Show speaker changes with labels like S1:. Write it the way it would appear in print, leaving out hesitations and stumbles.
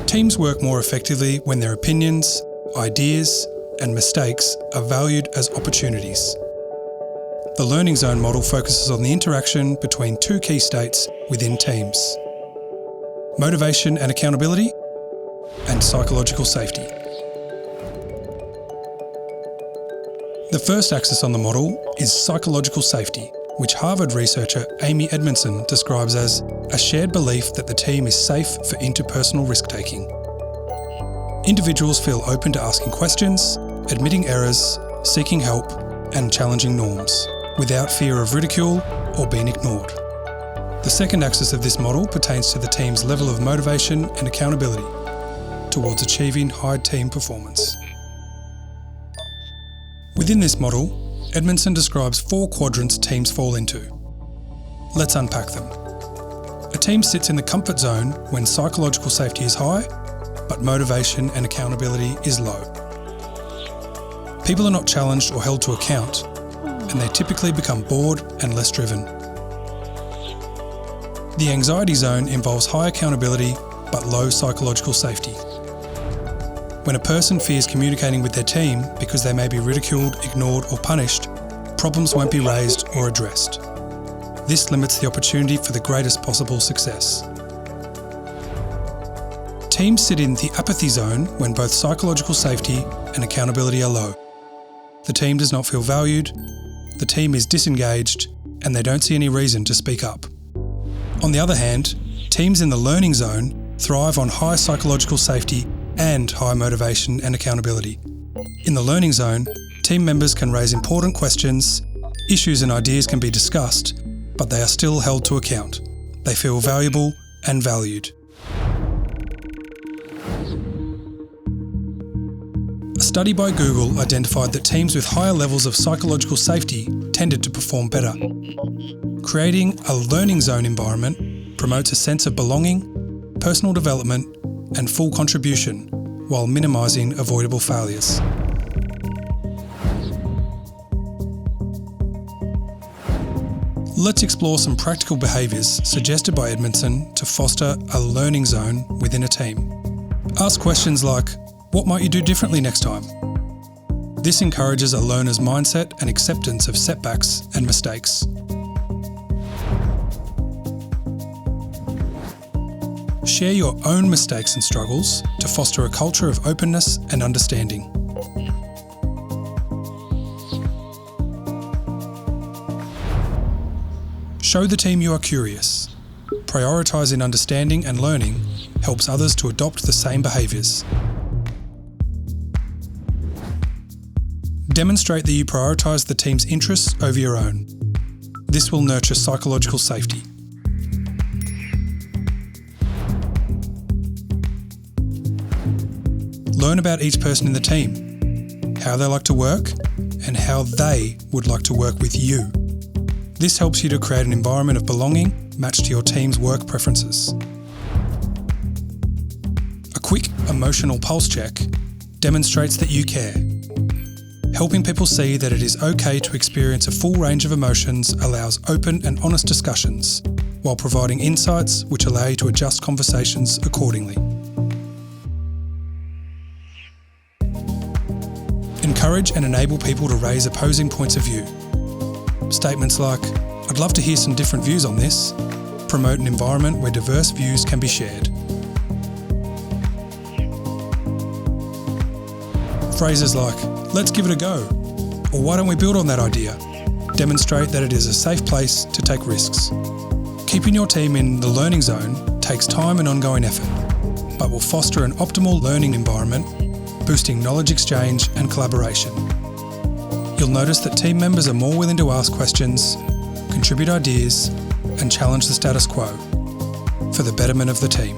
S1: Teams work more effectively when their opinions, ideas, and mistakes are valued as opportunities. The learning zone model focuses on the interaction between two key states within teams: motivation and accountability, and psychological safety. The first axis on the model is psychological safety, which Harvard researcher Amy Edmonson describes as a shared belief that the team is safe for interpersonal risk-taking. Individuals feel open to asking questions, admitting errors, seeking help, and challenging norms, without fear of ridicule or being ignored. The second axis of this model pertains to the team's level of motivation and accountability towards achieving high team performance. Within this model, Edmonson describes 4 quadrants teams fall into. Let's unpack them. A team sits in the comfort zone when psychological safety is high, but motivation and accountability is low. People are not challenged or held to account, and they typically become bored and less driven. The anxiety zone involves high accountability but low psychological safety. When a person fears communicating with their team because they may be ridiculed, ignored, or punished, problems won't be raised or addressed. This limits the opportunity for the greatest possible success. Teams sit in the apathy zone when both psychological safety and accountability are low. The team does not feel valued, the team is disengaged, and they don't see any reason to speak up. On the other hand, teams in the learning zone thrive on high psychological safety and high motivation and accountability. In the learning zone, team members can raise important questions, issues and ideas can be discussed, but they are still held to account. They feel valuable and valued. A study by Google identified that teams with higher levels of psychological safety tended to perform better. Creating a learning zone environment promotes a sense of belonging, personal development, and full contribution, while minimising avoidable failures. Let's explore some practical behaviours suggested by Edmonson to foster a learning zone within a team. Ask questions like, what might you do differently next time? This encourages a learner's mindset and acceptance of setbacks and mistakes. Share your own mistakes and struggles to foster a culture of openness and understanding. Show the team you are curious. Prioritising understanding and learning helps others to adopt the same behaviours. Demonstrate that you prioritise the team's interests over your own. This will nurture psychological safety. Learn about each person in the team, how they like to work, and how they would like to work with you. This helps you to create an environment of belonging matched to your team's work preferences. A quick emotional pulse check demonstrates that you care. Helping people see that it is okay to experience a full range of emotions allows open and honest discussions, while providing insights which allow you to adjust conversations accordingly. Encourage and enable people to raise opposing points of view. Statements like, "I'd love to hear some different views on this," promote an environment where diverse views can be shared. Phrases like, "Let's give it a go," or "Why don't we build on that idea?" demonstrate that it is a safe place to take risks. Keeping your team in the learning zone takes time and ongoing effort, but will foster an optimal learning environment, boosting knowledge exchange and collaboration. You'll notice that team members are more willing to ask questions, contribute ideas, and challenge the status quo for the betterment of the team.